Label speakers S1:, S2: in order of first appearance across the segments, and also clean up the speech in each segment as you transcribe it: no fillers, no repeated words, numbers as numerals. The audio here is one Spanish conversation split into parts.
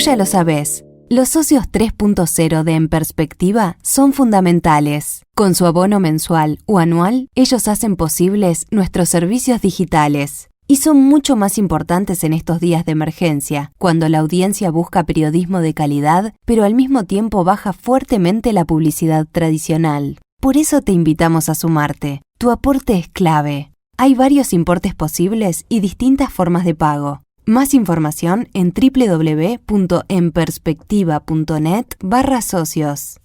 S1: ya lo sabés. Los socios 3.0 de En Perspectiva son fundamentales. Con su abono mensual o anual, ellos hacen posibles nuestros servicios digitales. Y son mucho más importantes en estos días de emergencia, cuando la audiencia busca periodismo de calidad, pero al mismo tiempo baja fuertemente la publicidad tradicional. Por eso te invitamos a sumarte. Tu aporte es clave. Hay varios importes posibles y distintas formas de pago. Más información en www.enperspectiva.net/socios.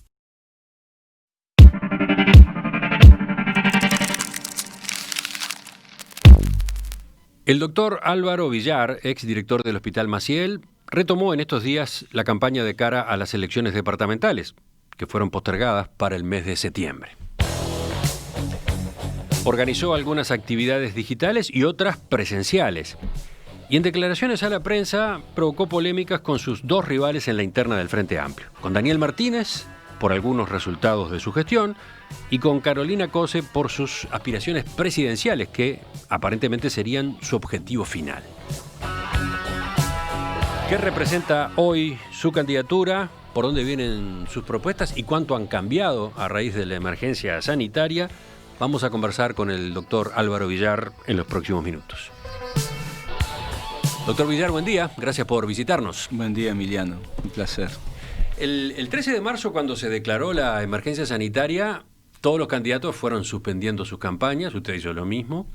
S2: El doctor Álvaro Villar, exdirector del Hospital Maciel, retomó en estos días la campaña de cara a las elecciones departamentales, que fueron postergadas para el mes de septiembre. Organizó algunas actividades digitales y otras presenciales. Y en declaraciones a la prensa provocó polémicas con sus dos rivales en la interna del Frente Amplio, con Daniel Martínez por algunos resultados de su gestión y con Carolina Cose por sus aspiraciones presidenciales que aparentemente serían su objetivo final. ¿Qué representa hoy su candidatura? ¿Por dónde vienen sus propuestas? ¿Y cuánto han cambiado a raíz de la emergencia sanitaria? Vamos a conversar con el doctor Álvaro Villar en los próximos minutos. Doctor Villar, buen día. Gracias por visitarnos.
S3: Buen día, Emiliano. Un placer.
S2: El 13 de marzo, cuando se declaró la emergencia sanitaria, todos los candidatos fueron suspendiendo sus campañas. Usted hizo lo mismo.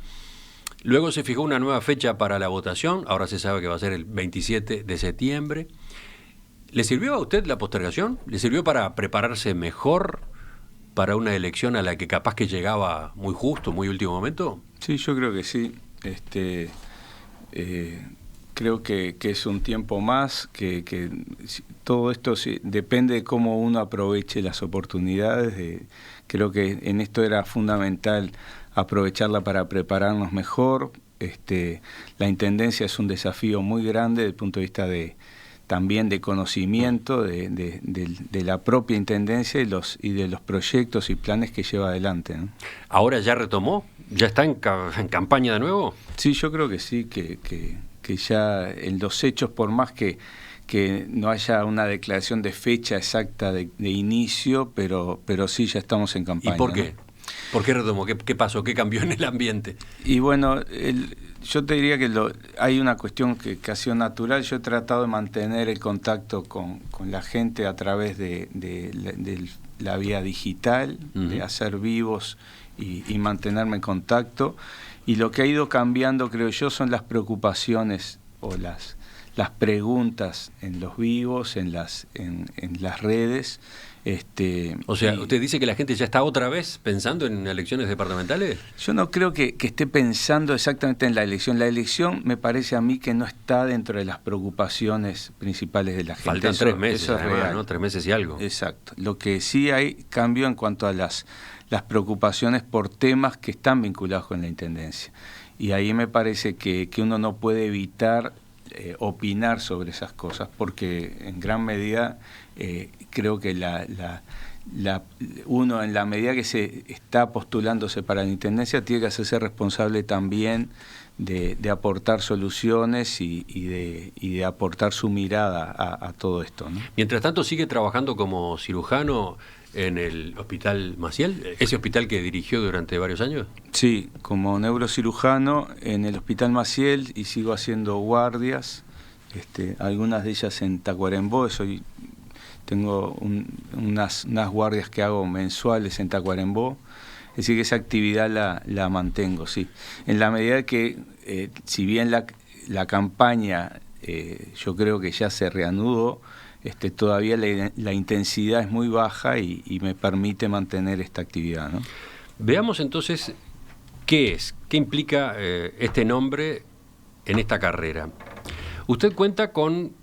S2: Luego se fijó una nueva fecha para la votación. Ahora se sabe que va a ser el 27 de septiembre. ¿Le sirvió a usted la postergación? ¿Le sirvió para prepararse mejor para una elección a la que capaz que llegaba muy justo, muy último momento?
S3: Sí, yo creo que sí. Creo que es un tiempo más, que todo esto depende de cómo uno aproveche las oportunidades. Creo que en esto era fundamental aprovecharla para prepararnos mejor. La intendencia es un desafío muy grande desde el punto de vista también de conocimiento de la propia intendencia y de los proyectos y planes que lleva adelante, ¿no?
S2: ¿Ahora ya retomó? ¿Ya está en campaña de nuevo?
S3: Sí, yo creo que sí, que ya en los hechos, por más que no haya una declaración de fecha exacta de inicio, pero sí ya estamos en campaña.
S2: ¿Y por qué?
S3: ¿No?
S2: ¿Por qué retomó? ¿Qué pasó? ¿Qué cambió en el ambiente?
S3: Y bueno, yo te diría que hay una cuestión que ha sido natural. Yo he tratado de mantener el contacto con la gente a través de la vía digital, de hacer vivos y mantenerme en contacto. Y lo que ha ido cambiando, creo yo, son las preocupaciones o las preguntas en los vivos, en las redes.
S2: O sea, ¿usted dice que la gente ya está otra vez pensando en elecciones departamentales?
S3: Yo no creo que esté pensando exactamente en la elección. La elección me parece a mí que no está dentro de las preocupaciones principales de la gente.
S2: Faltan 3 meses,
S3: eso es
S2: además,
S3: real,
S2: ¿no? 3 meses y algo.
S3: Exacto. Lo que sí hay cambio en cuanto a las preocupaciones por temas que están vinculados con la intendencia. Y ahí me parece que uno no puede evitar opinar sobre esas cosas, porque en gran medida creo que uno, en la medida que se está postulándose para la intendencia, tiene que hacerse responsable también de aportar soluciones y de aportar su mirada a todo esto, ¿no?
S2: Mientras tanto, ¿sigue trabajando como cirujano en el Hospital Maciel, ese hospital que dirigió durante varios años?
S3: Sí, como neurocirujano en el Hospital Maciel, y sigo haciendo guardias, algunas de ellas en Tacuarembó. Tengo unas guardias que hago mensuales en Tacuarembó, es decir que esa actividad la mantengo, sí. En la medida que, si bien la campaña yo creo que ya se reanudó, todavía la intensidad es muy baja y me permite mantener esta actividad, ¿no?
S2: Veamos entonces qué implica este nombre en esta carrera. Usted cuenta con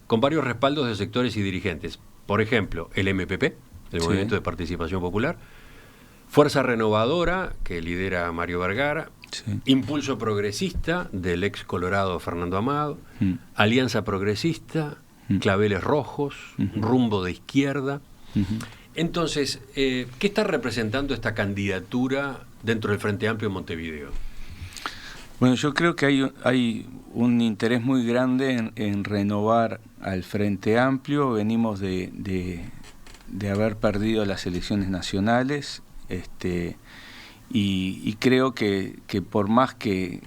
S2: varios respaldos de sectores y dirigentes. Por ejemplo, el MPP, el Movimiento de Participación Popular, Fuerza Renovadora, que lidera Mario Vergara, Impulso Progresista, del ex Colorado Fernando Amado, Alianza Progresista, Claveles Rojos, Rumbo de Izquierda. Entonces, ¿qué está representando esta candidatura dentro del Frente Amplio en Montevideo?
S3: Bueno, yo creo que hay un interés muy grande en renovar al Frente Amplio. Venimos de haber perdido las elecciones nacionales, y creo que por más que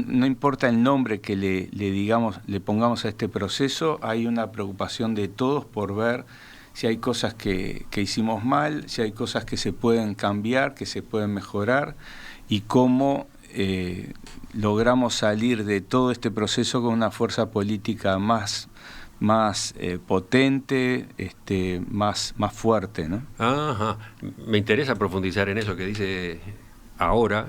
S3: no importa el nombre que le pongamos a este proceso, hay una preocupación de todos por ver si hay cosas que hicimos mal, si hay cosas que se pueden cambiar, que se pueden mejorar, y cómo logramos salir de todo este proceso con una fuerza política más potente, más fuerte, ¿no?
S2: Ajá. Me interesa profundizar en eso que dice ahora,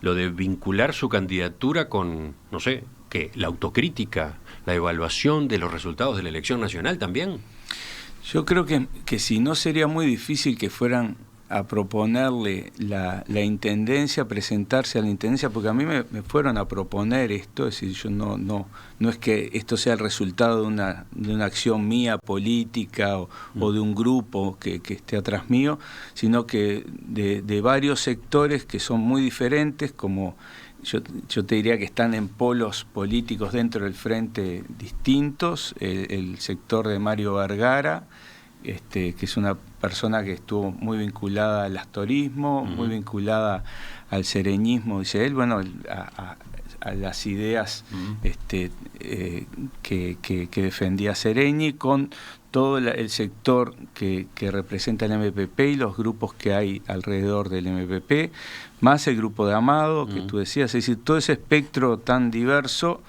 S2: lo de vincular su candidatura con, no sé, ¿qué? La autocrítica, la evaluación de los resultados de la elección nacional también.
S3: Yo creo que si no, sería muy difícil que fueran a proponerle la intendencia, presentarse a la intendencia, porque a mí me fueron a proponer esto. Es decir, yo no es que esto sea el resultado de una acción mía política o de un grupo que esté atrás mío, sino que de varios sectores que son muy diferentes, como yo te diría que están en polos políticos dentro del frente distintos. El sector de Mario Vergara, que es una persona que estuvo muy vinculada al astorismo, muy vinculada al sereñismo, dice él, bueno, a las ideas que defendía Sereñi, con todo el sector que representa el MPP y los grupos que hay alrededor del MPP, más el grupo de Amado, que tú decías. Es decir, todo ese espectro tan diverso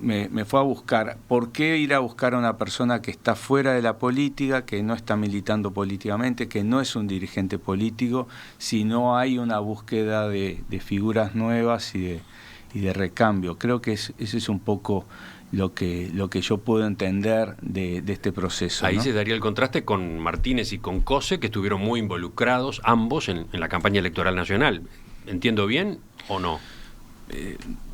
S3: me fue a buscar. ¿Por qué ir a buscar a una persona que está fuera de la política, que no está militando políticamente, que no es un dirigente político, si no hay una búsqueda de figuras nuevas y de recambio? Creo que ese es un poco lo que yo puedo entender de este proceso,
S2: Ahí,
S3: ¿no?
S2: se daría el contraste con Martínez y con Cose, que estuvieron muy involucrados ambos en la campaña electoral nacional. ¿Entiendo bien o no?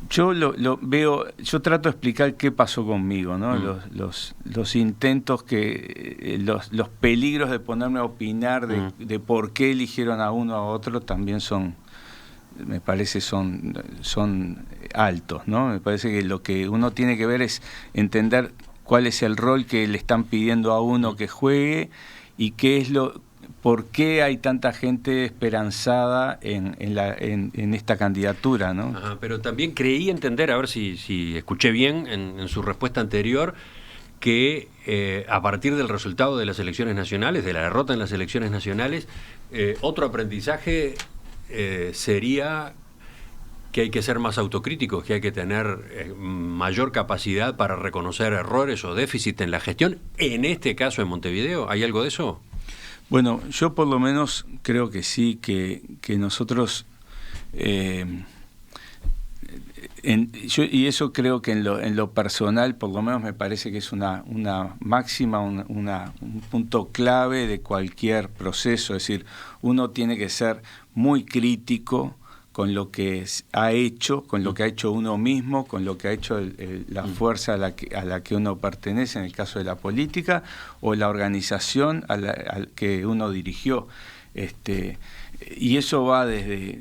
S3: Yo lo veo, yo trato de explicar qué pasó conmigo, ¿no? Los intentos, los peligros de ponerme a opinar de por qué eligieron a uno o a otro también me parece son altos, ¿no? Me parece que lo que uno tiene que ver es entender cuál es el rol que le están pidiendo a uno que juegue, y por qué hay tanta gente esperanzada en esta candidatura, ¿no?
S2: Ajá, pero también creí entender, a ver si escuché bien en su respuesta anterior, que a partir del resultado de las elecciones nacionales, de la derrota en las elecciones nacionales, otro aprendizaje sería que hay que ser más autocríticos, que hay que tener mayor capacidad para reconocer errores o déficit en la gestión. En este caso en Montevideo, ¿hay algo de eso?
S3: Bueno, yo por lo menos creo que sí, que nosotros, y eso creo que en lo personal, por lo menos me parece que es una máxima, un punto clave de cualquier proceso. Es decir, uno tiene que ser muy crítico con lo que ha hecho, con lo que ha hecho uno mismo, con lo que ha hecho la fuerza a la que uno pertenece, en el caso de la política, o la organización a la que uno dirigió. Y eso va desde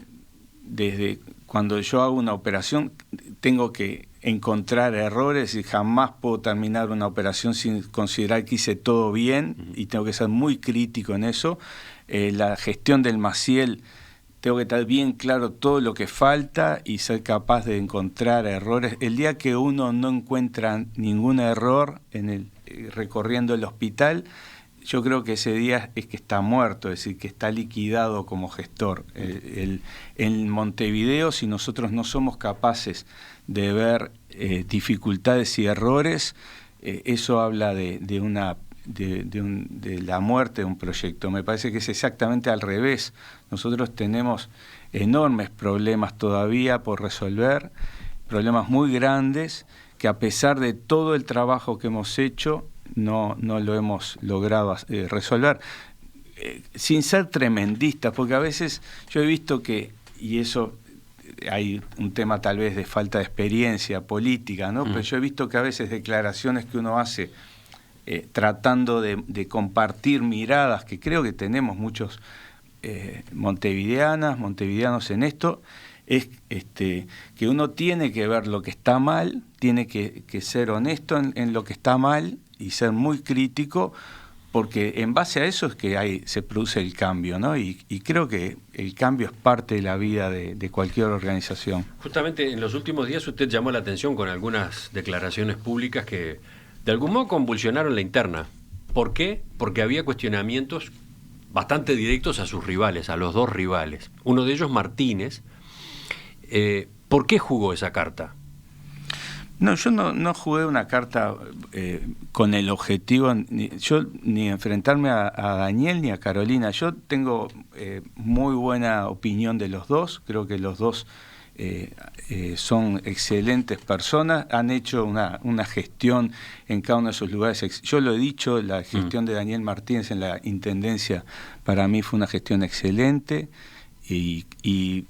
S3: cuando yo hago una operación, tengo que encontrar errores, y jamás puedo terminar una operación sin considerar que hice todo bien, y tengo que ser muy crítico en eso. La gestión del Maciel, tengo que estar bien claro todo lo que falta y ser capaz de encontrar errores. El día que uno no encuentra ningún error recorriendo el hospital, yo creo que ese día es que está muerto, es decir, que está liquidado como gestor. En Montevideo, si nosotros no somos capaces de ver dificultades y errores, eso habla de la muerte de un proyecto. Me parece que es exactamente al revés. Nosotros tenemos enormes problemas todavía por resolver, problemas muy grandes, que a pesar de todo el trabajo que hemos hecho, no lo hemos logrado resolver, sin ser tremendistas, porque a veces yo he visto que, y eso hay un tema tal vez de falta de experiencia política, ¿no? Pero yo he visto que a veces declaraciones que uno hace tratando de compartir miradas, que creo que tenemos muchos montevideanos en esto, es que uno tiene que ver lo que está mal, tiene que ser honesto en lo que está mal y ser muy crítico, porque en base a eso es que se produce el cambio, ¿no? Y creo que el cambio es parte de la vida de cualquier organización.
S2: Justamente en los últimos días usted llamó la atención con algunas declaraciones públicas que de algún modo convulsionaron la interna. ¿Por qué? Porque había cuestionamientos bastante directos a sus rivales, a los dos rivales. Uno de ellos, Martínez. ¿Por qué jugó esa carta?
S3: No, yo no jugué una carta con el objetivo ni enfrentarme a Daniel ni a Carolina. Yo tengo muy buena opinión de los dos, creo que los dos son excelentes personas, han hecho una gestión en cada uno de sus lugares. Yo lo he dicho, la gestión de Daniel Martínez en la Intendencia para mí fue una gestión excelente. Y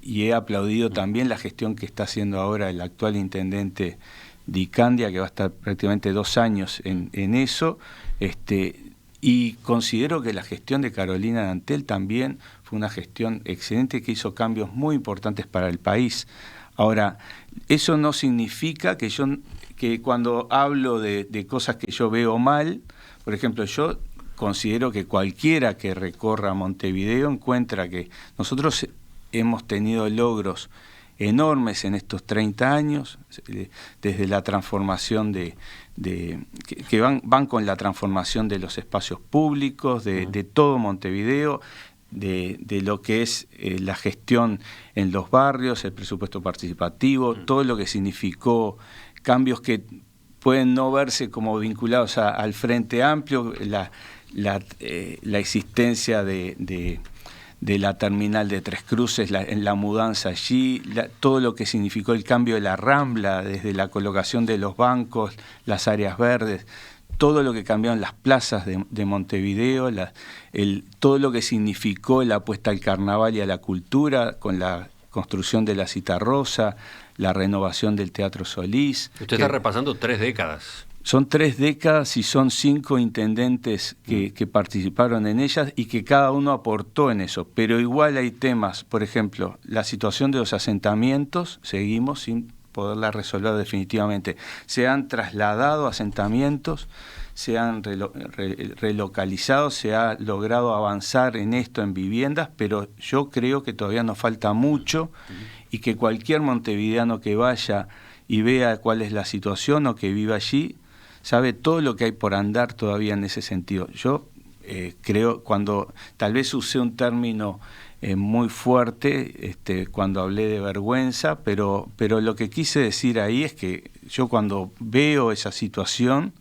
S3: he aplaudido también la gestión que está haciendo ahora el actual intendente Dicandia, que va a estar prácticamente 2 años en eso, y considero que la gestión de Carolina Dantel también fue una gestión excelente que hizo cambios muy importantes para el país. Ahora, eso no significa que cuando hablo de cosas que yo veo mal, por ejemplo, yo considero que cualquiera que recorra Montevideo encuentra que nosotros hemos tenido logros enormes en estos 30 años, desde la transformación que van con la transformación de los espacios públicos, de todo Montevideo, de lo que es la gestión en los barrios, el presupuesto participativo, todo lo que significó cambios que pueden no verse como vinculados al Frente Amplio, la existencia de la terminal de Tres Cruces, en la mudanza allí, todo lo que significó el cambio de la Rambla, desde la colocación de los bancos, las áreas verdes, todo lo que cambiaron las plazas de Montevideo, todo lo que significó la apuesta al carnaval y a la cultura, con la construcción de la Citarrosa, la renovación del Teatro Solís.
S2: Usted está repasando 3 décadas.
S3: Son 3 décadas y son 5 intendentes que participaron en ellas y que cada uno aportó en eso. Pero igual hay temas, por ejemplo, la situación de los asentamientos, seguimos sin poderla resolver definitivamente. Se han trasladado asentamientos, se han relocalizado, se ha logrado avanzar en esto, en viviendas, pero yo creo que todavía nos falta mucho y que cualquier montevideano que vaya y vea cuál es la situación o que viva allí, sabe todo lo que hay por andar todavía en ese sentido. Yo creo, cuando tal vez usé un término muy fuerte cuando hablé de vergüenza, pero lo que quise decir ahí es que yo cuando veo esa situación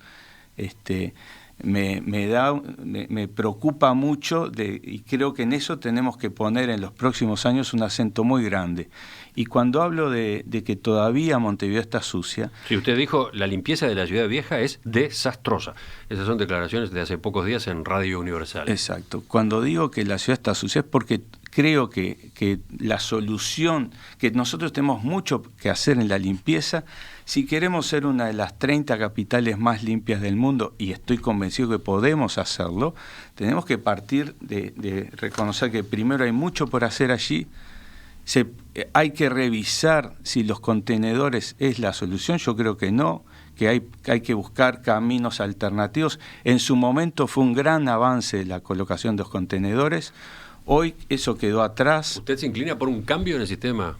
S3: me preocupa mucho y creo que en eso tenemos que poner en los próximos años un acento muy grande. Y cuando hablo de que todavía Montevideo está sucia...
S2: Sí, usted dijo, la limpieza de la ciudad vieja es desastrosa. Esas son declaraciones de hace pocos días en Radio Universal.
S3: Exacto. Cuando digo que la ciudad está sucia es porque creo que la solución, que nosotros tenemos mucho que hacer en la limpieza, si queremos ser una de las 30 capitales más limpias del mundo, y estoy convencido que podemos hacerlo, tenemos que partir de reconocer que primero hay mucho por hacer allí. Hay que revisar si los contenedores es la solución. Yo creo que no, que hay que buscar caminos alternativos. En su momento fue un gran avance la colocación de los contenedores. Hoy eso quedó atrás.
S2: ¿Usted se inclina por un cambio en el sistema?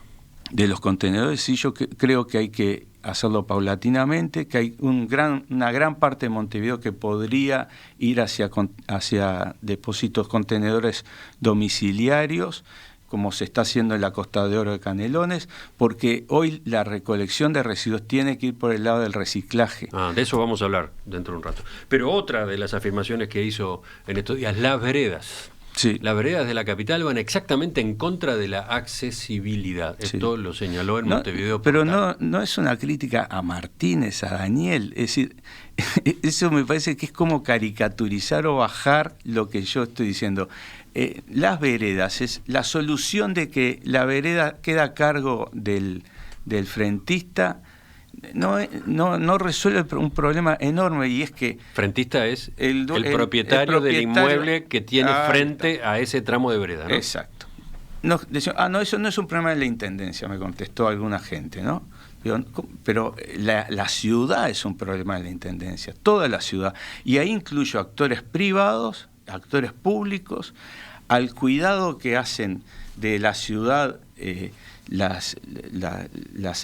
S3: De los contenedores, sí, yo creo que hay que hacerlo paulatinamente, que hay una gran parte de Montevideo que podría ir hacia depósitos contenedores domiciliarios, como se está haciendo en la Costa de Oro de Canelones, porque hoy la recolección de residuos tiene que ir por el lado del reciclaje.
S2: De eso vamos a hablar dentro de un rato. Pero otra de las afirmaciones que hizo en estos días, las veredas.
S3: Sí.
S2: Las veredas de la capital van exactamente en contra de la accesibilidad. Esto lo señaló en Montevideo.
S3: Pero no es una crítica a Martínez, a Daniel. Es decir, eso me parece que es como caricaturizar o bajar lo que yo estoy diciendo. Las veredas es la solución de que la vereda queda a cargo del frentista. No resuelve un problema enorme, y es que...
S2: Frentista es el propietario del inmueble que tiene frente a ese tramo de vereda, ¿no?
S3: Exacto. no, eso no es un problema de la Intendencia, me contestó alguna gente, ¿no? Pero la ciudad es un problema de la Intendencia, toda la ciudad. Y ahí incluyo actores privados, actores públicos, al cuidado que hacen de la ciudad las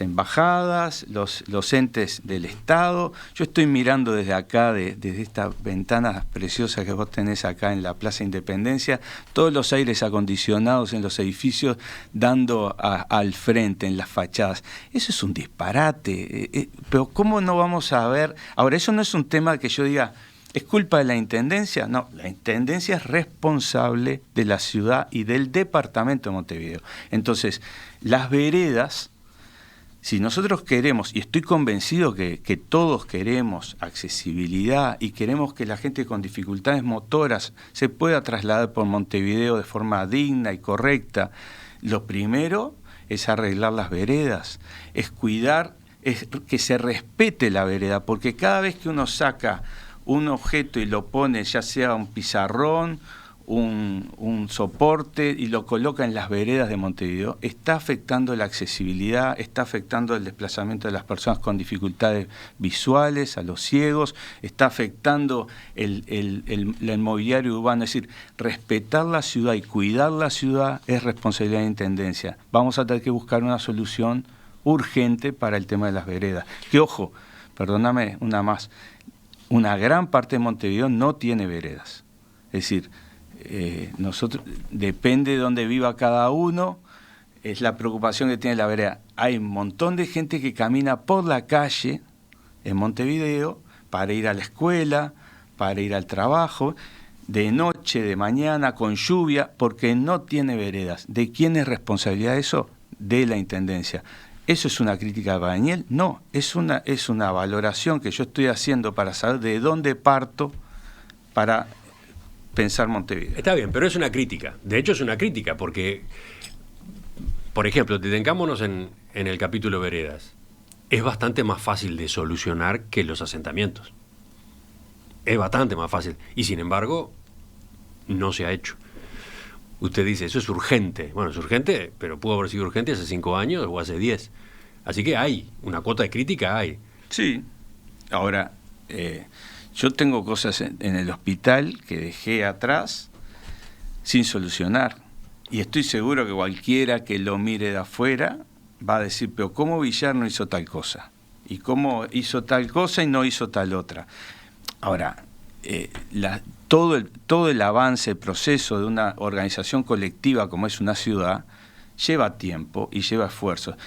S3: embajadas, los entes del Estado. Yo estoy mirando desde acá, desde estas ventanas preciosas que vos tenés acá en la Plaza Independencia, todos los aires acondicionados en los edificios dando al frente, en las fachadas. Eso es un disparate. Pero ¿cómo no vamos a ver? Ahora, eso no es un tema que yo diga, ¿es culpa de la Intendencia? No, la Intendencia es responsable de la ciudad y del departamento de Montevideo. Entonces, las veredas, si nosotros queremos, y estoy convencido que todos queremos accesibilidad y queremos que la gente con dificultades motoras se pueda trasladar por Montevideo de forma digna y correcta, lo primero es arreglar las veredas, es cuidar, es que se respete la vereda, porque cada vez que uno saca un objeto y lo pone, ya sea un pizarrón, un soporte, y lo coloca en las veredas de Montevideo, está afectando la accesibilidad, está afectando el desplazamiento de las personas con dificultades visuales, a los ciegos, está afectando el mobiliario urbano. Es decir, respetar la ciudad y cuidar la ciudad es responsabilidad de la Intendencia. Vamos a tener que buscar una solución urgente para el tema de las veredas. Que ojo, perdóname una más, una gran parte de Montevideo no tiene veredas. Es decir, nosotros, depende de dónde viva cada uno, es la preocupación que tiene la vereda. Hay un montón de gente que camina por la calle en Montevideo para ir a la escuela, para ir al trabajo, de noche, de mañana, con lluvia, porque no tiene veredas. ¿De quién es responsabilidad eso? De la Intendencia. ¿Eso es una crítica de Daniel? No, es una valoración que yo estoy haciendo para saber de dónde parto para pensar Montevideo.
S2: Está bien, pero es una crítica. De hecho, es una crítica porque, por ejemplo, detengámonos en el capítulo veredas. Es bastante más fácil de solucionar que los asentamientos. Es bastante más fácil. Y sin embargo, no se ha hecho. Usted dice, eso es urgente. Bueno, es urgente, pero pudo haber sido urgente hace 5 años o hace 10. Así que hay, una cuota de crítica hay.
S3: Sí. Ahora, yo tengo cosas en el hospital que dejé atrás sin solucionar. Y estoy seguro que cualquiera que lo mire de afuera va a decir, pero ¿cómo Villar no hizo tal cosa? ¿Y cómo hizo tal cosa y no hizo tal otra? Ahora, todo el avance, el proceso de una organización colectiva como es una ciudad, lleva tiempo y lleva esfuerzo.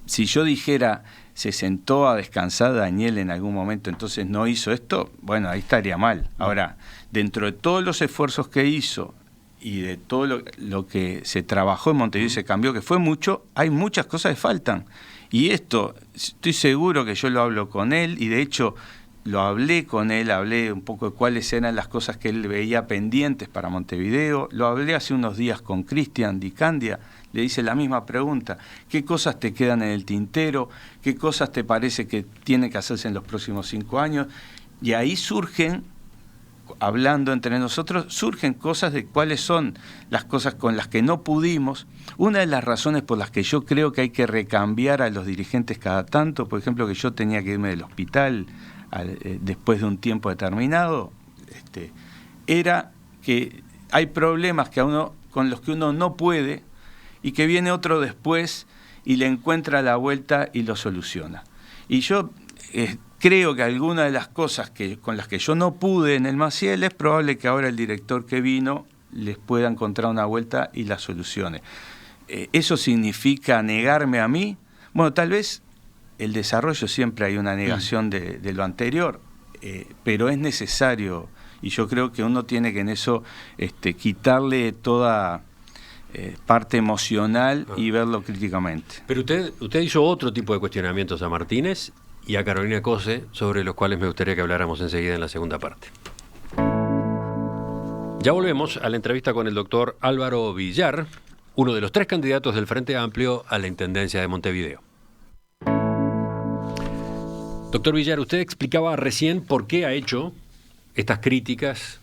S3: Si yo dijera, se sentó a descansar Daniel en algún momento, entonces no hizo esto, bueno, ahí estaría mal. Ahora, dentro de todos los esfuerzos que hizo y de todo lo que se trabajó en Montevideo y se cambió, que fue mucho, hay muchas cosas que faltan. Y esto, estoy seguro que yo lo hablo con él, y de hecho lo hablé con él, hablé un poco de cuáles eran las cosas que él veía pendientes para Montevideo, lo hablé hace unos días con Cristian Di Candia, le hice la misma pregunta, ¿qué cosas te quedan en el tintero? ¿Qué cosas te parece que tienen que hacerse en los próximos 5 años? Y ahí surgen, hablando entre nosotros, surgen cosas de cuáles son las cosas con las que no pudimos. Una de las razones por las que yo creo que hay que recambiar a los dirigentes cada tanto, por ejemplo, que yo tenía que irme del hospital después de un tiempo determinado, era que hay problemas con los que uno no puede y que viene otro después y le encuentra la vuelta y lo soluciona. Y yo creo que alguna de las cosas con las que yo no pude en el Maciel es probable que ahora el director que vino les pueda encontrar una vuelta y la solucione. ¿Eso significa negarme a mí? Bueno, tal vez el desarrollo siempre hay una negación de lo anterior, pero es necesario, y yo creo que uno tiene que en eso quitarle toda parte emocional y verlo críticamente.
S2: Pero usted hizo otro tipo de cuestionamientos a Martínez y a Carolina Cose, sobre los cuales me gustaría que habláramos enseguida en la segunda parte. Ya volvemos a la entrevista con el doctor Álvaro Villar, uno de los 3 candidatos del Frente Amplio a la Intendencia de Montevideo. Doctor Villar, usted explicaba recién por qué ha hecho estas críticas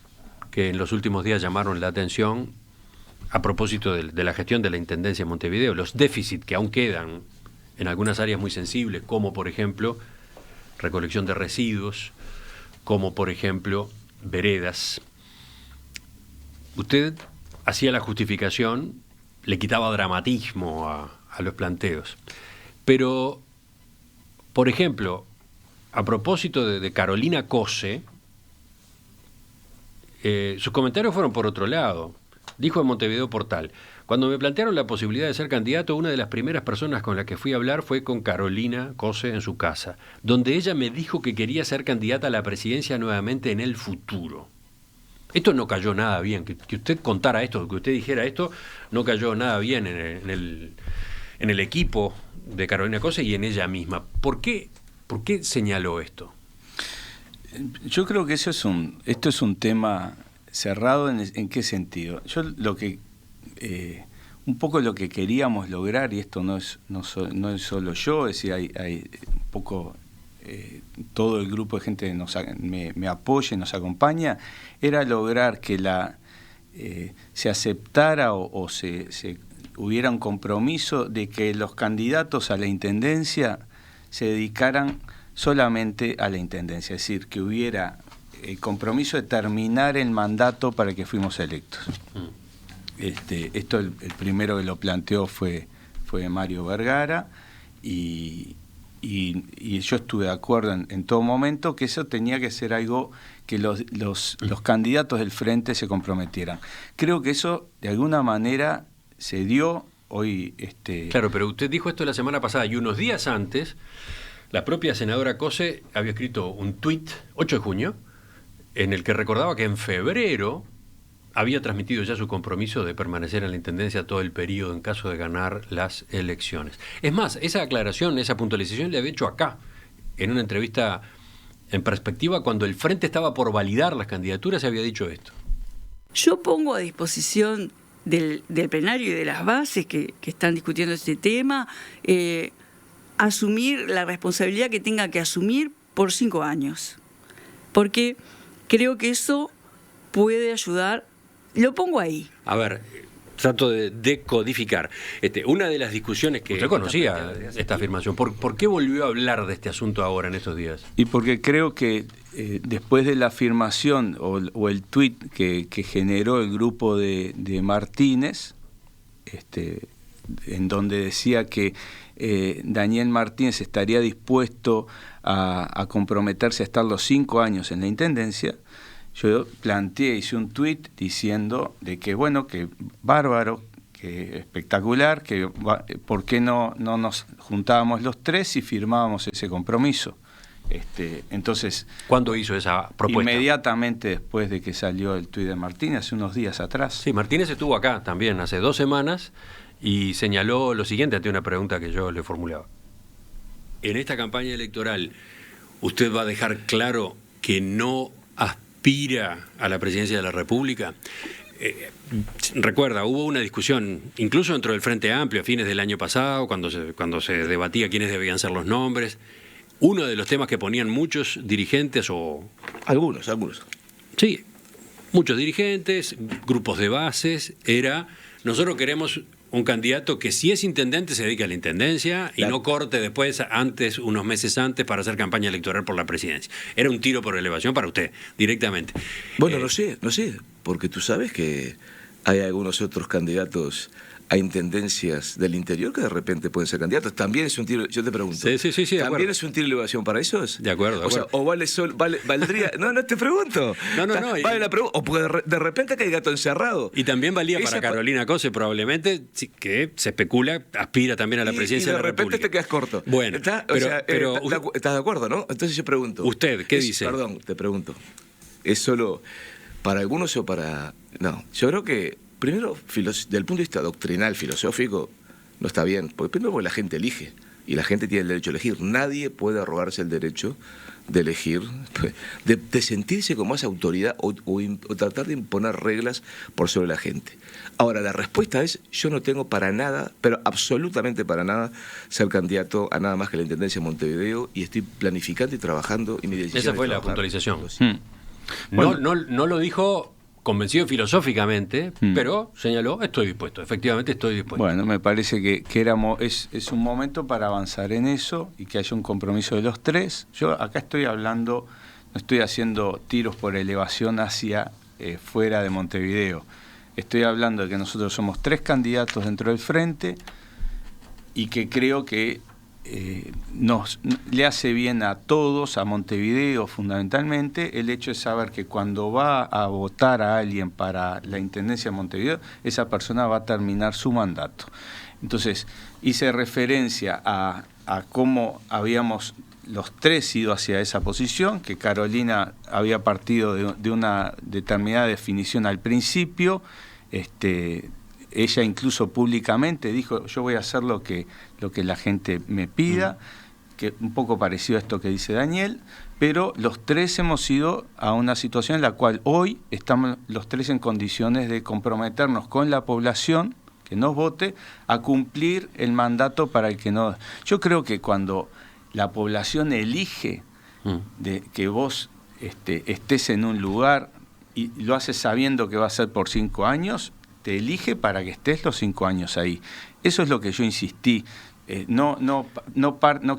S2: que en los últimos días llamaron la atención a propósito de la gestión de la Intendencia de Montevideo, los déficits que aún quedan en algunas áreas muy sensibles, como por ejemplo recolección de residuos, como por ejemplo veredas. Usted hacía la justificación, le quitaba dramatismo a los planteos. Pero, por ejemplo, a propósito de Carolina Cose, sus comentarios fueron por otro lado. Dijo en Montevideo Portal: cuando me plantearon la posibilidad de ser candidato, una de las primeras personas con las que fui a hablar fue con Carolina Cose en su casa, donde ella me dijo que quería ser candidata a la presidencia nuevamente en el futuro. Esto no cayó nada bien, que usted contara esto, que usted dijera esto, no cayó nada bien en el equipo de Carolina Cose y en ella misma. ¿Por qué señaló esto?
S3: Yo creo que esto es un tema cerrado. ¿En qué sentido? Yo un poco lo que queríamos lograr, y esto no es solo yo, es decir, hay un poco todo el grupo de gente que me apoya y nos acompaña, era lograr que se aceptara o se hubiera un compromiso de que los candidatos a la intendencia se dedicaran solamente a la intendencia, es decir, que hubiera el compromiso de terminar el mandato para el que fuimos electos. Esto el primero que lo planteó fue Mario Vergara, y yo estuve de acuerdo en todo momento que eso tenía que ser algo que los candidatos del frente se comprometieran. Creo que eso de alguna manera se dio hoy.
S2: Claro, pero usted dijo esto la semana pasada, y unos días antes la propia senadora Cose había escrito un tuit, 8 de junio, en el que recordaba que en febrero había transmitido ya su compromiso de permanecer en la intendencia todo el periodo en caso de ganar las elecciones. Es más, esa aclaración, esa puntualización le había hecho acá, en una entrevista en Perspectiva, cuando el Frente estaba por validar las candidaturas, se había dicho esto.
S4: Yo pongo a disposición del plenario y de las bases que están discutiendo este tema, asumir la responsabilidad que tenga que asumir por 5 años. Porque creo que eso puede ayudar. Lo pongo ahí.
S2: A ver, trato de decodificar. Una de las discusiones que... ¿Usted conocía esta afirmación? ¿Por qué volvió a hablar de este asunto ahora, en estos días?
S3: Y porque creo que después de la afirmación o el tuit que generó el grupo de Martínez, en donde decía que Daniel Martínez estaría dispuesto a comprometerse a estar los 5 años en la intendencia, yo hice un tuit diciendo de que bueno, que bárbaro, que espectacular, que por qué no nos juntábamos los 3 y firmábamos ese compromiso. Entonces,
S2: ¿cuándo hizo esa propuesta?
S3: Inmediatamente después de que salió el tuit de Martínez, hace unos días atrás.
S2: Sí, Martínez estuvo acá también hace 2 semanas y señaló lo siguiente ante una pregunta que yo le formulaba. En esta campaña electoral, ¿usted va a dejar claro que no aspira a la presidencia de la República? Recuerda, hubo una discusión, incluso dentro del Frente Amplio, a fines del año pasado, cuando se debatía quiénes debían ser los nombres. Uno de los temas que ponían muchos dirigentes o...
S5: Algunos.
S2: Sí, muchos dirigentes, grupos de bases, era: nosotros queremos un candidato que, si es intendente, se dedique a la intendencia y no corte después, unos meses antes, para hacer campaña electoral por la presidencia. Era un tiro por elevación para usted, directamente.
S5: Bueno, no sé, porque tú sabes que hay algunos otros candidatos a intendencias del interior que de repente pueden ser candidatos. También es un tiro, yo te pregunto.
S2: Sí,
S5: ¿También es un tiro de elevación para esos?
S2: De acuerdo.
S5: O sea, o valdría... No, te pregunto.
S2: No.
S5: Vale la pregunta. O puede de repente que hay gato encerrado.
S2: Y también valía para Carolina Cose, probablemente, que se especula, aspira también a la presidencia de la República.
S5: Y de repente te quedas corto.
S2: Bueno, pero
S5: ¿estás de acuerdo, no? Entonces yo pregunto.
S2: ¿Usted qué dice?
S5: Perdón, te pregunto. ¿Es solo para algunos o para...? No, yo creo que primero, del punto de vista doctrinal, filosófico, no está bien. Porque la gente elige. Y la gente tiene el derecho a elegir. Nadie puede arrogarse el derecho de elegir, de sentirse como más autoridad o tratar de imponer reglas por sobre la gente. Ahora, la respuesta es: yo no tengo para nada, pero absolutamente para nada, ser candidato a nada más que la Intendencia de Montevideo, y estoy planificando y trabajando. Y mi decisión
S2: esa fue la puntualización.
S3: Bueno.
S2: No lo dijo convencido filosóficamente, pero señaló, estoy dispuesto, efectivamente estoy dispuesto.
S3: Bueno, me parece que es un momento para avanzar en eso y que haya un compromiso de los tres. Yo acá estoy hablando, no estoy haciendo tiros por elevación hacia fuera de Montevideo. Estoy hablando de que nosotros somos 3 candidatos dentro del frente y que creo que le hace bien a todos, a Montevideo fundamentalmente, el hecho de saber que cuando va a votar a alguien para la Intendencia de Montevideo, esa persona va a terminar su mandato. Entonces, hice referencia a cómo habíamos los 3 ido hacia esa posición, que Carolina había partido de una determinada definición al principio. Ella incluso públicamente dijo, yo voy a hacer lo que la gente me pida, que un poco parecido a esto que dice Daniel, pero los 3 hemos ido a una situación en la cual hoy estamos los 3 en condiciones de comprometernos con la población que nos vote a cumplir el mandato para el que no. Yo creo que cuando la población elige de que vos estés en un lugar y lo haces sabiendo que va a ser por 5 años, te elige para que estés los 5 años ahí. Eso es lo que yo insistí. No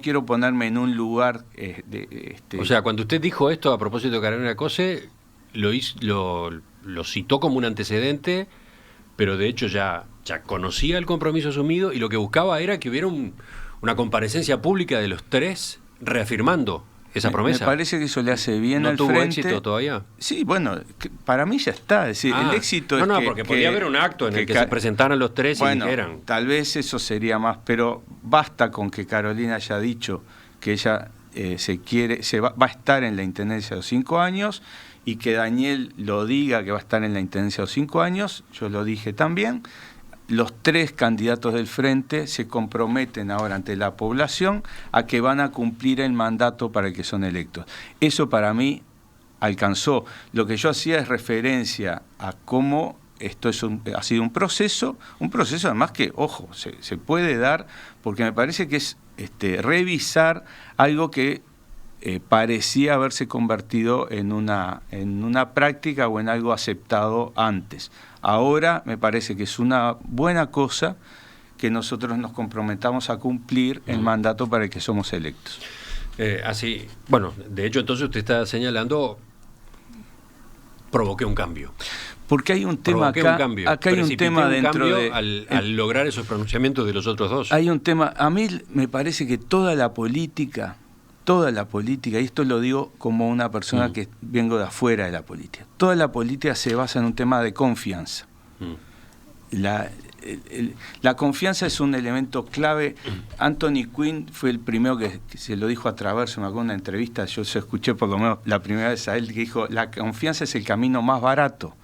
S3: quiero ponerme en un lugar...
S2: O sea, cuando usted dijo esto a propósito de Carolina Cose, lo citó como un antecedente, pero de hecho ya conocía el compromiso asumido y lo que buscaba era que hubiera una comparecencia pública de los 3 reafirmando esa promesa.
S3: Me parece que eso le hace bien al frente.
S2: ¿No tuvo éxito todavía?
S3: Sí, bueno, para mí ya está. Es decir, el éxito es que...
S2: porque podía haber un acto en el que se presentaran los 3 y dijeran...
S3: Tal vez eso sería más, pero basta con que Carolina haya dicho que ella va a estar en la Intendencia de los 5 años y que Daniel lo diga que va a estar en la Intendencia de los 5 años, yo lo dije también. Los 3 candidatos del frente se comprometen ahora ante la población a que van a cumplir el mandato para el que son electos. Eso para mí alcanzó. Lo que yo hacía es referencia a cómo esto ha sido un proceso además que, ojo, se puede dar, porque me parece que es revisar algo que parecía haberse convertido en una práctica o en algo aceptado antes. Ahora me parece que es una buena cosa que nosotros nos comprometamos a cumplir el mandato para el que somos electos.
S2: De hecho, entonces usted está señalando, provoqué un cambio.
S3: Porque hay un tema acá hay un tema dentro de...
S2: Al lograr esos pronunciamientos de los otros 2.
S3: Hay un tema, a mí me parece que toda la política, y esto lo digo como una persona que vengo de afuera de la política, toda la política se basa en un tema de confianza. La confianza es un elemento clave. Anthony Quinn fue el primero que se lo dijo a Traverso, me acuerdo en una entrevista, yo se escuché por lo menos la primera vez a él, que dijo, la confianza es el camino más barato.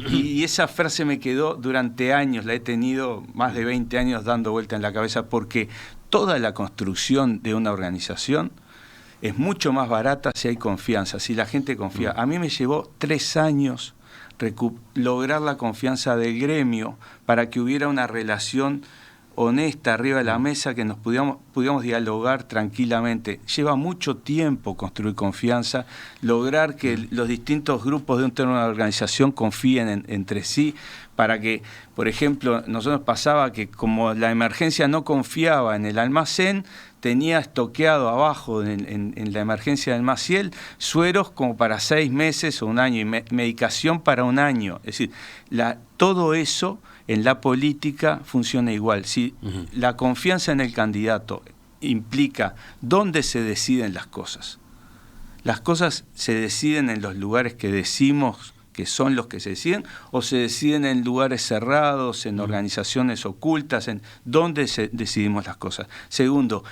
S3: Y esa frase me quedó durante años, la he tenido más de 20 años dando vuelta en la cabeza, porque toda la construcción de una organización es mucho más barata si hay confianza, si la gente confía. A mí me llevó 3 años lograr la confianza del gremio para que hubiera una relación honesta arriba de la mesa, que nos pudiéramos dialogar tranquilamente. Lleva mucho tiempo construir confianza, lograr que los distintos grupos de una organización confíen entre sí, para que, por ejemplo, nosotros pasaba que como la emergencia no confiaba en el almacén, tenía estoqueado abajo en la emergencia del Maciel sueros como para 6 meses o un año y medicación para un año. Es decir, todo eso en la política funciona igual. Si la confianza en el candidato implica dónde se deciden las cosas se deciden en los lugares que decimos que son los que se deciden, o se deciden en lugares cerrados, en organizaciones ocultas, en dónde decidimos las cosas. Segundo,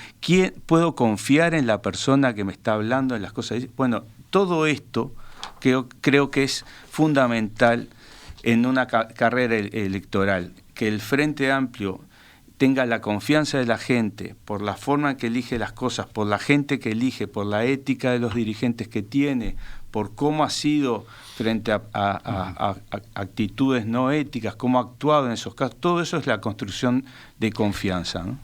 S3: ¿puedo confiar en la persona que me está hablando, en las cosas? Bueno, todo esto creo que es fundamental en una carrera electoral, que el Frente Amplio tenga la confianza de la gente por la forma en que elige las cosas, por la gente que elige, por la ética de los dirigentes que tiene, por cómo ha sido frente a actitudes no éticas, cómo ha actuado en esos casos. Todo eso es la construcción de confianza, ¿no?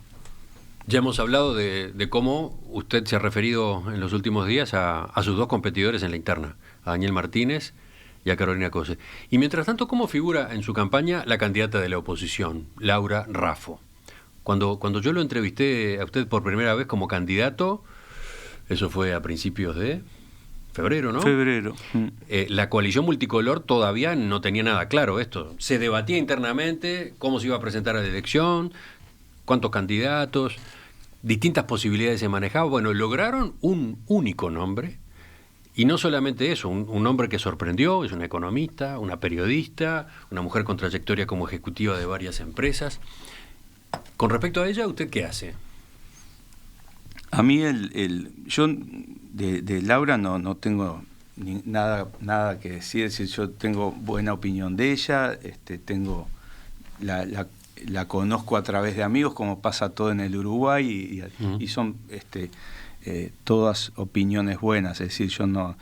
S2: Ya hemos hablado de cómo usted se ha referido en los últimos días a sus 2 competidores en la interna, a Daniel Martínez y a Carolina Cose. Y mientras tanto, ¿cómo figura en su campaña la candidata de la oposición, Laura Raffo? Cuando yo lo entrevisté a usted por primera vez como candidato, eso fue a principios de febrero, ¿no?
S3: Febrero.
S2: La coalición multicolor todavía no tenía nada claro esto. Se debatía internamente cómo se iba a presentar a la elección, cuántos candidatos, distintas posibilidades se manejaban. Bueno, lograron un único nombre, y no solamente eso, un nombre que sorprendió, es una economista, una periodista, una mujer con trayectoria como ejecutiva de varias empresas. Con respecto a ella, ¿usted qué hace?
S3: A mí yo de Laura no tengo nada que decir. Es decir, yo tengo buena opinión de ella, tengo la conozco a través de amigos, como pasa todo en el Uruguay, y son todas opiniones buenas. Es decir, yo no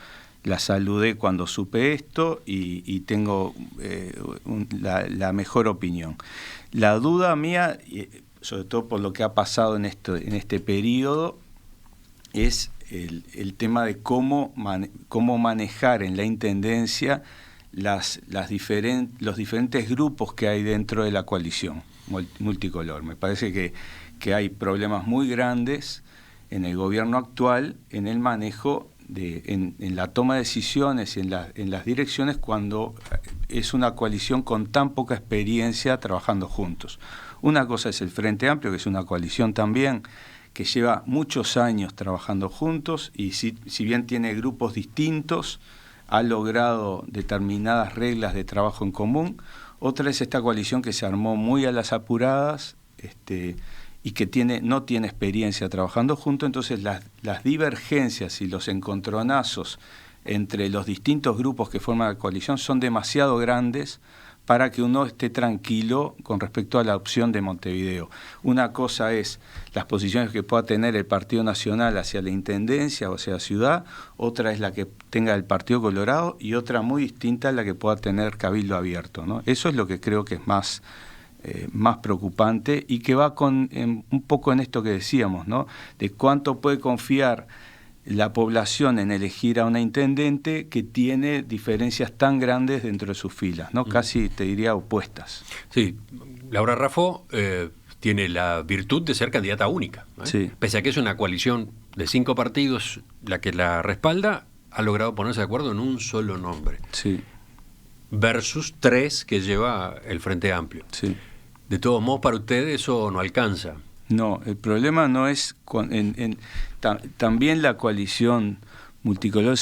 S3: la saludé cuando supe esto y tengo la mejor opinión. La duda mía, sobre todo por lo que ha pasado en este periodo, es el tema de cómo manejar en la Intendencia los diferentes grupos que hay dentro de la coalición multicolor. Me parece que hay problemas muy grandes en el gobierno actual en el manejo, en la toma de decisiones y en las direcciones, cuando es una coalición con tan poca experiencia trabajando juntos. Una cosa es el Frente Amplio, que es una coalición también que lleva muchos años trabajando juntos, y si bien tiene grupos distintos, ha logrado determinadas reglas de trabajo en común. Otra es esta coalición que se armó muy a las apuradas, y que no tiene experiencia trabajando juntos. Entonces las divergencias y los encontronazos entre los distintos grupos que forman la coalición son demasiado grandes para que uno esté tranquilo con respecto a la opción de Montevideo. Una cosa es las posiciones que pueda tener el Partido Nacional hacia la Intendencia o hacia la ciudad, otra es la que tenga el Partido Colorado, y otra muy distinta es la que pueda tener Cabildo Abierto, ¿no? Eso es lo que creo que es más preocupante, y que va un poco en esto que decíamos, ¿no? De cuánto puede confiar la población en elegir a una intendente que tiene diferencias tan grandes dentro de sus filas, ¿no? Casi te diría opuestas.
S2: Sí, Laura Raffo tiene la virtud de ser candidata única, ¿no?
S3: Sí.
S2: Pese a que es una coalición de 5 partidos la que la respalda, ha logrado ponerse de acuerdo en un solo nombre.
S3: Sí.
S2: Versus 3 que lleva el Frente Amplio.
S3: Sí.
S2: De todos modos, para usted eso no alcanza.
S3: No, el problema no es... También la coalición multicolor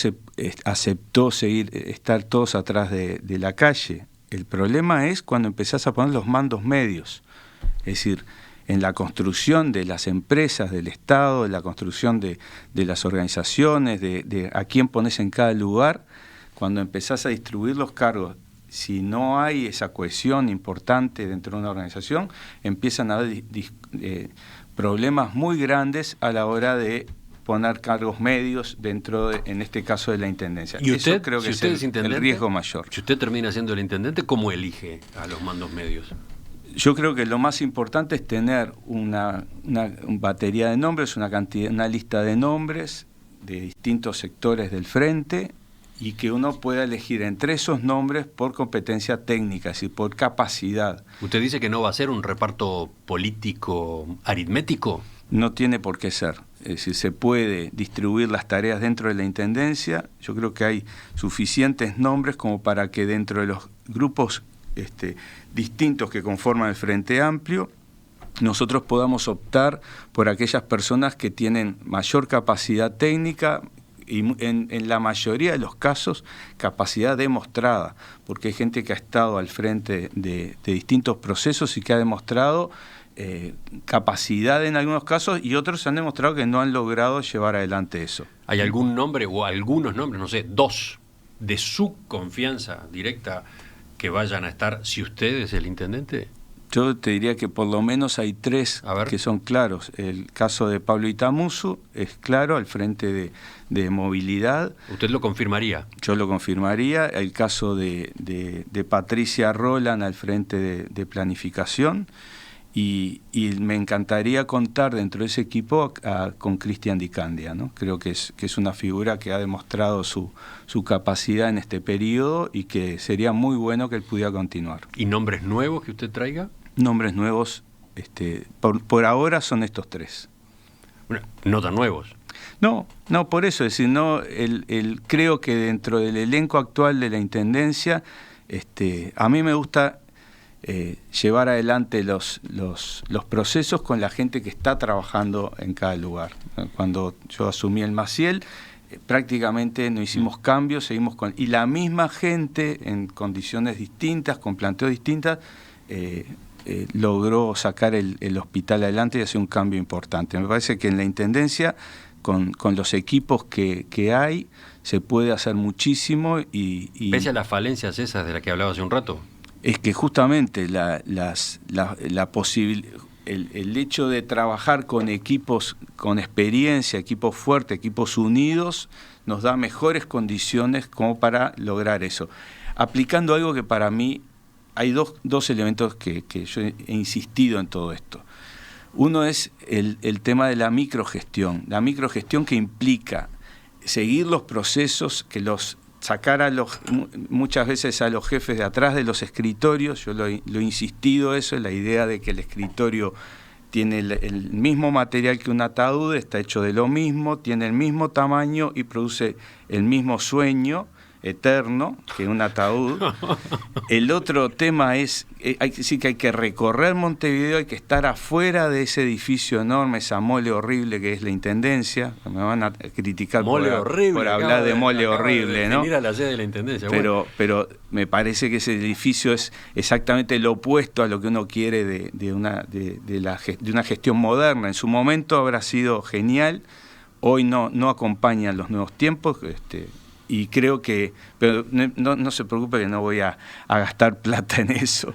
S3: aceptó estar todos atrás de la calle. El problema es cuando empezás a poner los mandos medios. Es decir, en la construcción de las empresas del Estado, en la construcción de las organizaciones, de a quién pones en cada lugar, cuando empezás a distribuir los cargos, si no hay esa cohesión importante dentro de una organización, empiezan a haber problemas muy grandes a la hora de poner cargos medios dentro en este caso, de la Intendencia.
S2: ¿Y usted,
S3: eso creo que
S2: si
S3: es el riesgo mayor.
S2: Si usted termina siendo el intendente, ¿cómo elige a los mandos medios?
S3: Yo creo que lo más importante es tener una batería de nombres, una lista de nombres de distintos sectores del frente, y que uno pueda elegir entre esos nombres por competencia técnica, es decir, por capacidad.
S2: ¿Usted dice que no va a ser un reparto político aritmético?
S3: No tiene por qué ser. Es decir, se puede distribuir las tareas dentro de la Intendencia. Yo creo que hay suficientes nombres como para que dentro de los grupos distintos que conforman el Frente Amplio, nosotros podamos optar por aquellas personas que tienen mayor capacidad técnica, y en la mayoría de los casos capacidad demostrada, porque hay gente que ha estado al frente de distintos procesos y que ha demostrado capacidad en algunos casos, y otros han demostrado que no han logrado llevar adelante eso.
S2: ¿Hay algún nombre o algunos nombres, no sé, 2, de su confianza directa que vayan a estar si usted es el intendente?
S3: Yo te diría que por lo menos hay 3 que son claros. El caso de Pablo Itamuzu es claro, al frente de movilidad.
S2: ¿Usted lo confirmaría?
S3: Yo lo confirmaría. El caso de Patricia Roland al frente de planificación. y me encantaría contar dentro de ese equipo con Cristian Di Candia, ¿no? Creo que es una figura que ha demostrado su capacidad en este periodo y que sería muy bueno que él pudiera continuar.
S2: ¿Y nombres nuevos que usted traiga?
S3: Nombres nuevos, por ahora son estos 3.
S2: Bueno, no tan nuevos.
S3: No, por eso, es decir, no, creo que dentro del elenco actual de la Intendencia, a mí me gusta llevar adelante los procesos con la gente que está trabajando en cada lugar. Cuando yo asumí el Maciel, prácticamente no hicimos cambios, seguimos y la misma gente en condiciones distintas, con planteos distintas, logró sacar el hospital adelante y hacer un cambio importante. Me parece que en la Intendencia, con los equipos que hay, se puede hacer muchísimo y
S2: pese a las falencias esas de las que hablaba hace un rato.
S3: Es que justamente el hecho de trabajar con equipos con experiencia, equipos fuertes, equipos unidos, nos da mejores condiciones como para lograr eso. Aplicando algo que para mí hay dos elementos que yo he insistido en todo esto. Uno es el tema de la microgestión que implica seguir los procesos, sacar muchas veces a los jefes de atrás de los escritorios. Yo lo he insistido eso, la idea de que el escritorio tiene el mismo material que un ataúd, está hecho de lo mismo, tiene el mismo tamaño y produce el mismo sueño eterno que un ataúd. El otro tema es, sí que hay que recorrer Montevideo, hay que estar afuera de ese edificio enorme, esa mole horrible que es la Intendencia. Me van a criticar por hablar de mole horrible, ¿no?
S2: A la sede de la Intendencia.
S3: Pero me parece que ese edificio es exactamente lo opuesto a lo que uno quiere de una gestión moderna. En su momento habrá sido genial, hoy no acompañan los nuevos tiempos, y creo que, pero no se preocupe que no voy a gastar plata en eso.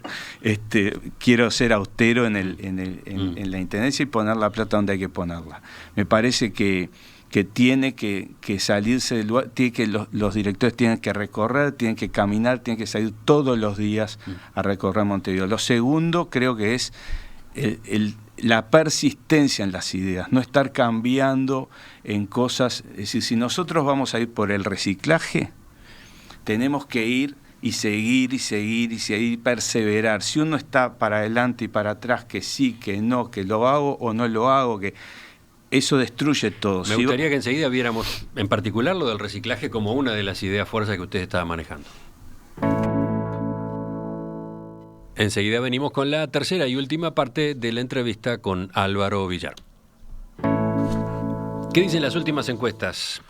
S3: Quiero ser austero en la Intendencia y poner la plata donde hay que ponerla. Me parece que tiene que salirse del lugar, los directores tienen que recorrer, tienen que caminar, tienen que salir todos los días a recorrer Montevideo. Lo segundo creo que es la persistencia en las ideas, no estar cambiando en cosas. Es decir, si nosotros vamos a ir por el reciclaje, tenemos que ir y seguir y seguir y seguir, perseverar. Si uno está para adelante y para atrás, que sí, que no, que lo hago o no lo hago, que eso destruye todo.
S2: Me gustaría que enseguida viéramos en particular lo del reciclaje como una de las ideas fuerzas que usted estaba manejando. Enseguida venimos con la tercera y última parte de la entrevista con Álvaro Villar. ¿Qué dicen las últimas encuestas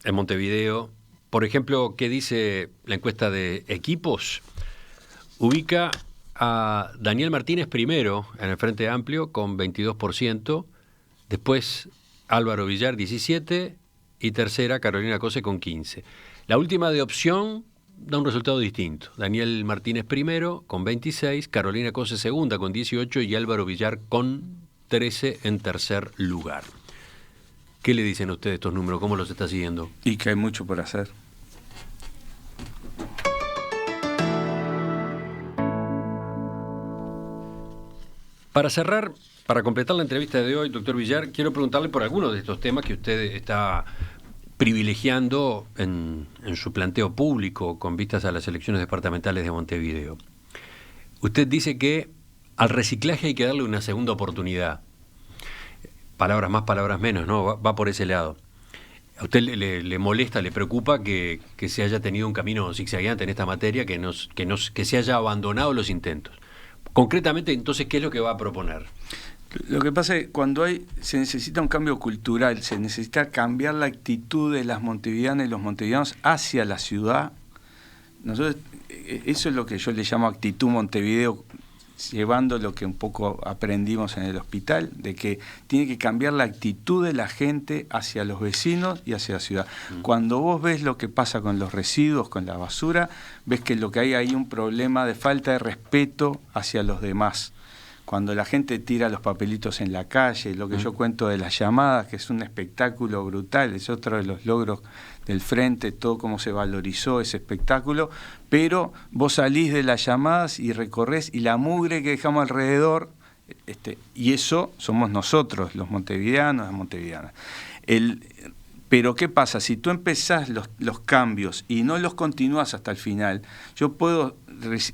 S2: en Montevideo? Por ejemplo, ¿qué dice la encuesta de Equipos? Ubica a Daniel Martínez primero en el Frente Amplio con 22%, después Álvaro Villar 17% y tercera Carolina Cose con 15%. La última de Opción da un resultado distinto. Daniel Martínez primero con 26%, Carolina Cose segunda con 18% y Álvaro Villar con 13% en tercer lugar. ¿Qué le dicen a ustedes estos números? ¿Cómo los está siguiendo?
S3: Y que hay mucho por hacer.
S2: Para cerrar, para completar la entrevista de hoy, doctor Villar, quiero preguntarle por algunos de estos temas que usted está privilegiando en su planteo público con vistas a las elecciones departamentales de Montevideo. Usted dice que al reciclaje hay que darle una segunda oportunidad. Palabras más, palabras menos, ¿no? Va por ese lado. ¿A usted le molesta, le preocupa que se haya tenido un camino zigzagueante en esta materia, que se haya abandonado los intentos? Concretamente, entonces, ¿qué es lo que va a proponer?
S3: Lo que pasa es que cuando se necesita un cambio cultural, se necesita cambiar la actitud de las montevideanas y los montevideanos hacia la ciudad. Nosotros, eso es lo que yo le llamo actitud Montevideo, llevando lo que un poco aprendimos en el hospital, de que tiene que cambiar la actitud de la gente hacia los vecinos y hacia la ciudad. Cuando vos ves lo que pasa con los residuos, con la basura, ves que lo que hay ahí un problema de falta de respeto hacia los demás. Cuando la gente tira los papelitos en la calle, lo que yo cuento de las llamadas, que es un espectáculo brutal, es otro de los logros del Frente, todo cómo se valorizó ese espectáculo, pero vos salís de las llamadas y recorrés y la mugre que dejamos alrededor Y eso somos nosotros, los montevideanos, las montevideanas. Pero ¿qué pasa? Si tú empezás los cambios y no los continúas hasta el final, yo puedo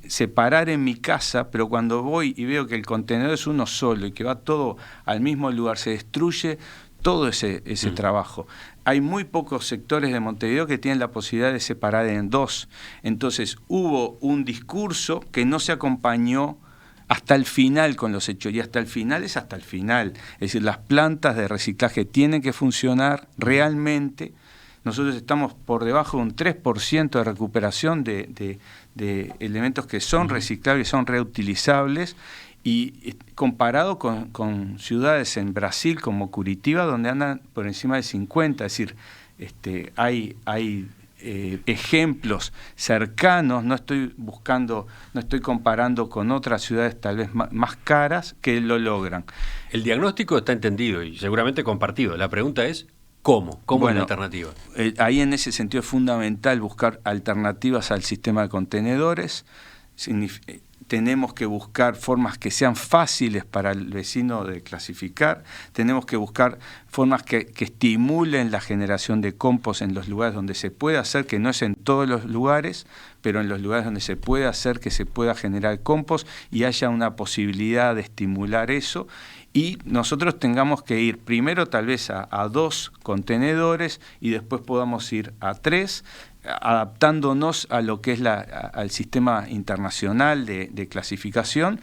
S3: separar en mi casa, pero cuando voy y veo que el contenedor es uno solo y que va todo al mismo lugar, se destruye todo ese trabajo. Hay muy pocos sectores de Montevideo que tienen la posibilidad de separar en dos. Entonces hubo un discurso que no se acompañó hasta el final con los hechos, y hasta el final es hasta el final. Es decir, las plantas de reciclaje tienen que funcionar realmente. Nosotros estamos por debajo de un 3% de recuperación de elementos que son reciclables, son reutilizables, y comparado con ciudades en Brasil como Curitiba, donde andan por encima de 50, es decir, hay ejemplos cercanos, no estoy comparando con otras ciudades tal vez más caras que lo logran.
S2: El diagnóstico está entendido y seguramente compartido. La pregunta es ¿cómo? ¿Cómo es la alternativa?
S3: Ahí en ese sentido es fundamental buscar alternativas al sistema de contenedores. Tenemos que buscar formas que sean fáciles para el vecino de clasificar, tenemos que buscar formas que estimulen la generación de compost en los lugares donde se puede hacer, que no es en todos los lugares, pero en los lugares donde se puede hacer que se pueda generar compost y haya una posibilidad de estimular eso. Y nosotros tengamos que ir primero tal vez a 2 contenedores y después podamos ir a 3, adaptándonos a lo que es al sistema internacional de clasificación,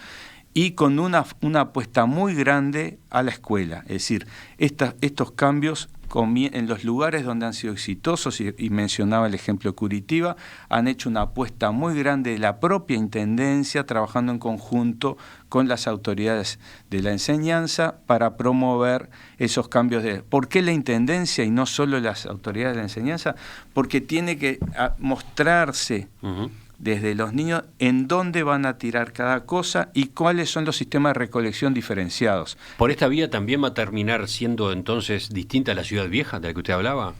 S3: y con una apuesta muy grande a la escuela. Es decir, estos cambios en los lugares donde han sido exitosos, y mencionaba el ejemplo de Curitiba, han hecho una apuesta muy grande de la propia Intendencia, trabajando en conjunto con las autoridades de la enseñanza para promover esos cambios. ¿Por qué la Intendencia y no solo las autoridades de la enseñanza? Porque tiene que mostrarse desde los niños en dónde van a tirar cada cosa y cuáles son los sistemas de recolección diferenciados.
S2: ¿Por esta vía también va a terminar siendo entonces distinta a la ciudad vieja de la que usted hablaba?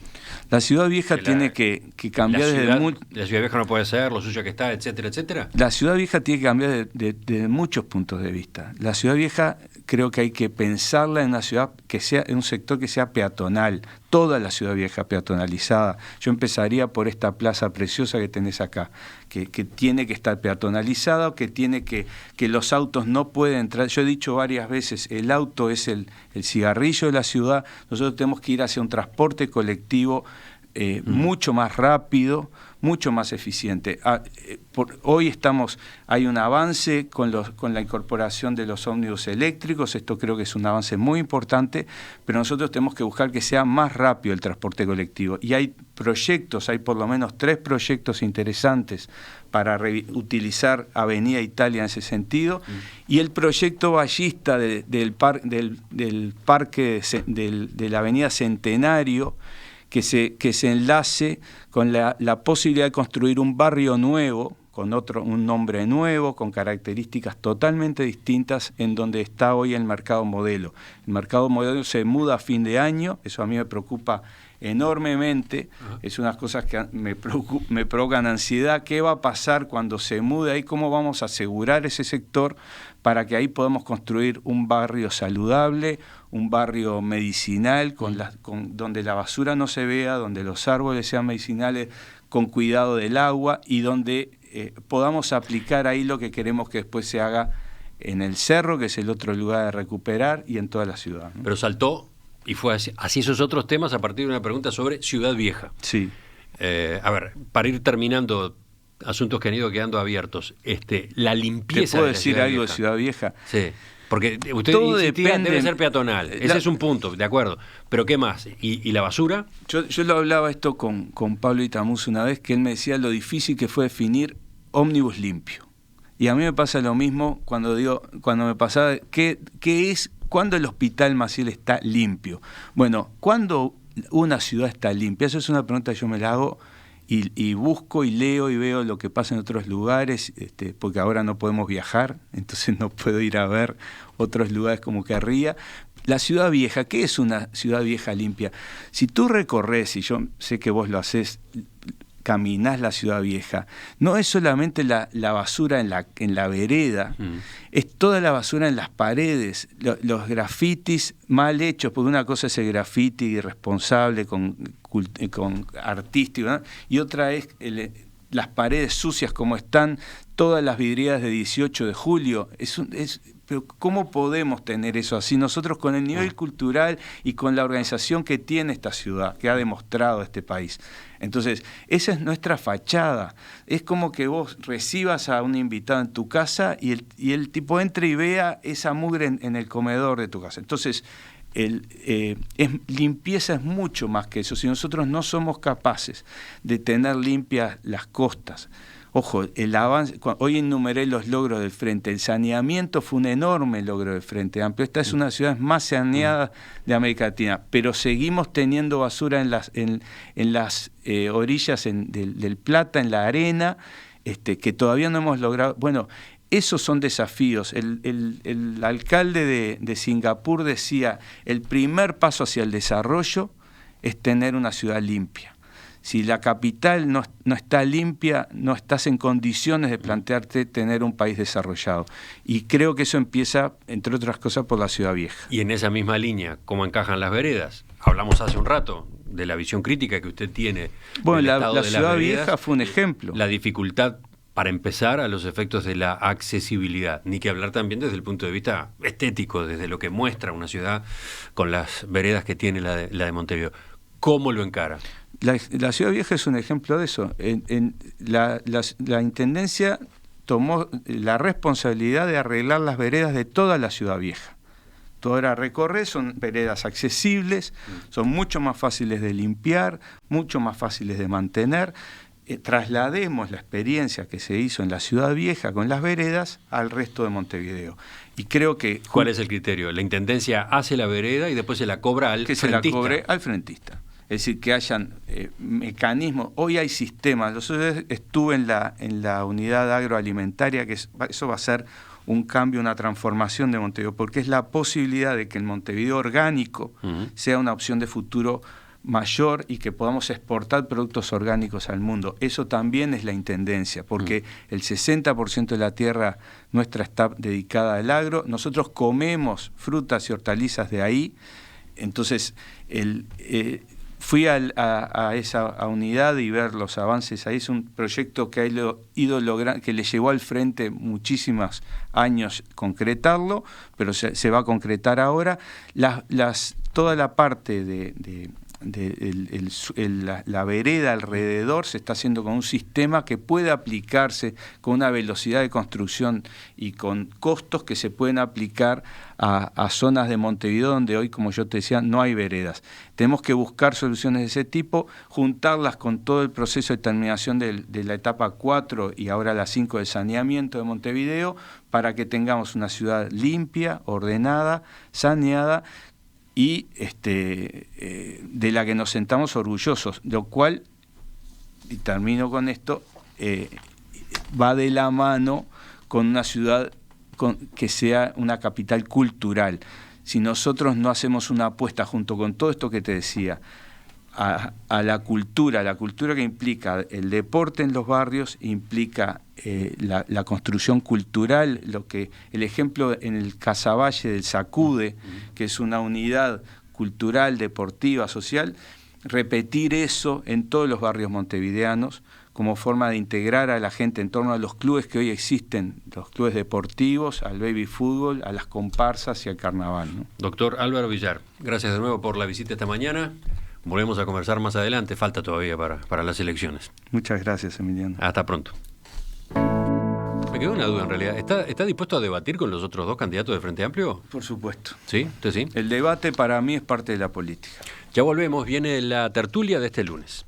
S3: La ciudad vieja tiene que cambiar
S2: la ciudad vieja no puede ser, lo sucia que está, etcétera, etcétera.
S3: La ciudad vieja tiene que cambiar de muchos puntos de vista. La ciudad vieja creo que hay que pensarla en una ciudad que sea, en un sector que sea peatonal, toda la ciudad vieja peatonalizada. Yo empezaría por esta plaza preciosa que tenés acá, que tiene que estar peatonalizada, que los autos no pueden entrar. Yo he dicho varias veces, el auto es el cigarrillo de la ciudad. Nosotros tenemos que ir hacia un transporte colectivo mucho más rápido, mucho más eficiente. Hoy hay un avance con la incorporación de los ómnibus eléctricos. Esto creo que es un avance muy importante, pero nosotros tenemos que buscar que sea más rápido el transporte colectivo. Y hay por lo menos 3 proyectos interesantes para utilizar Avenida Italia en ese sentido. Y el proyecto ballista del parque de la Avenida Centenario, que se enlace con la posibilidad de construir un barrio nuevo, con un nombre nuevo, con características totalmente distintas, en donde está hoy el Mercado Modelo. El Mercado Modelo se muda a fin de año, eso a mí me preocupa enormemente, es unas cosas que me provocan ansiedad. ¿Qué va a pasar cuando se mude ahí? ¿Cómo vamos a asegurar ese sector para que ahí podamos construir un barrio saludable, un barrio medicinal, donde la basura no se vea, donde los árboles sean medicinales, con cuidado del agua, y donde podamos aplicar ahí lo que queremos que después se haga en el cerro, que es el otro lugar de recuperar, y en toda la ciudad, ¿no?
S2: Pero saltó y fue así esos otros temas a partir de una pregunta sobre Ciudad Vieja.
S3: Sí.
S2: A ver, para ir terminando asuntos que han ido quedando abiertos, la limpieza.
S3: ¿Te puedo
S2: de la
S3: decir
S2: Ciudad
S3: algo
S2: Vieja?
S3: de Ciudad Vieja?
S2: Sí. Porque usted
S3: Todo
S2: insistía,
S3: depende,
S2: debe ser peatonal. Ese es un punto, de acuerdo. Pero ¿qué más? ¿Y la basura?
S3: Yo lo hablaba esto con Pablo Itamuz una vez, que él me decía lo difícil que fue definir ómnibus limpio. Y a mí me pasa lo mismo cuando me pasaba, ¿cuándo el Hospital Maciel está limpio? Bueno, ¿cuándo una ciudad está limpia? Esa es una pregunta que yo me la hago y busco y leo y veo lo que pasa en otros lugares, porque ahora no podemos viajar, entonces no puedo ir a ver otros lugares como querría. La ciudad vieja, ¿qué es una ciudad vieja limpia? Si tú recorres, y yo sé que vos lo hacés, caminás la Ciudad Vieja, no es solamente la basura en la vereda, es toda la basura en las paredes, los grafitis mal hechos, porque una cosa es el grafiti irresponsable con artístico, ¿no? Y otra es las paredes sucias como están todas las vidrieras de 18 de julio. Pero ¿cómo podemos tener eso así? Nosotros con el nivel cultural y con la organización que tiene esta ciudad, que ha demostrado este país. Entonces, esa es nuestra fachada. Es como que vos recibas a un invitado en tu casa y el tipo entre y vea esa mugre en el comedor de tu casa. Entonces, limpieza es mucho más que eso. Si nosotros no somos capaces de tener limpias las costas, ojo, el avance, hoy enumeré los logros del Frente, el saneamiento fue un enorme logro del Frente Amplio. Esta es una de las ciudades más saneadas de América Latina, pero seguimos teniendo basura en las orillas del Plata, en la arena, que todavía no hemos logrado. Bueno, esos son desafíos. El alcalde de Singapur decía, el primer paso hacia el desarrollo es tener una ciudad limpia. Si la capital no está limpia, no estás en condiciones de plantearte tener un país desarrollado. Y creo que eso empieza, entre otras cosas, por la Ciudad Vieja.
S2: Y en esa misma línea, ¿cómo encajan las veredas? Hablamos hace un rato de la visión crítica que usted tiene.
S3: Bueno,
S2: la
S3: Ciudad Vieja fue un ejemplo.
S2: La dificultad para empezar a los efectos de la accesibilidad, ni que hablar también desde el punto de vista estético, desde lo que muestra una ciudad con las veredas que tiene la de Montevideo. ¿Cómo lo encara?
S3: La Ciudad Vieja es un ejemplo de eso. La Intendencia tomó la responsabilidad de arreglar las veredas de toda la Ciudad Vieja. Tú ahora recorres, son veredas accesibles, son mucho más fáciles de limpiar, mucho más fáciles de mantener. Traslademos la experiencia que se hizo en la Ciudad Vieja con las veredas al resto de Montevideo. Y creo que...
S2: ¿Cuál es el criterio? La Intendencia hace la vereda y después se la cobra al frentista.
S3: Que se la cobre al frentista. Es decir, que hayan mecanismos. Hoy hay sistemas. Yo estuve en la unidad agroalimentaria, que eso va a ser un cambio, una transformación de Montevideo, porque es la posibilidad de que el Montevideo orgánico sea una opción de futuro mayor y que podamos exportar productos orgánicos al mundo. Eso también es la Intendencia, porque el 60% de la tierra nuestra está dedicada al agro. Nosotros comemos frutas y hortalizas de ahí. Entonces, fui a esa unidad y ver los avances ahí. Es un proyecto que ha ido logrando, que le llevó al frente muchísimos años concretarlo, pero se va a concretar ahora. Toda la parte de la vereda alrededor se está haciendo con un sistema que puede aplicarse con una velocidad de construcción y con costos que se pueden aplicar a zonas de Montevideo donde hoy, como yo te decía, no hay veredas. Tenemos que buscar soluciones de ese tipo, juntarlas con todo el proceso de terminación de la etapa 4 y ahora la 5 del saneamiento de Montevideo, para que tengamos una ciudad limpia, ordenada, saneada, y de la que nos sentamos orgullosos, lo cual, y termino con esto, va de la mano con una ciudad que sea una capital cultural. Si nosotros no hacemos una apuesta junto con todo esto que te decía, a la cultura que implica el deporte en los barrios, implica la construcción cultural, el ejemplo en el Casaballe del Sacude, que es una unidad cultural, deportiva, social, repetir eso en todos los barrios montevideanos como forma de integrar a la gente en torno a los clubes que hoy existen, los clubes deportivos, al baby fútbol, a las comparsas y al carnaval, ¿no?
S2: Doctor Álvaro Villar, gracias de nuevo por la visita esta mañana. Volvemos a conversar más adelante, falta todavía para las elecciones.
S3: Muchas gracias, Emiliano.
S2: Hasta pronto. Me quedó una duda en realidad. ¿Está dispuesto a debatir con los otros dos candidatos de Frente Amplio?
S3: Por supuesto.
S2: ¿Sí? ¿Usted sí?
S3: El debate para mí es parte de la política.
S2: Ya volvemos, viene la tertulia de este lunes.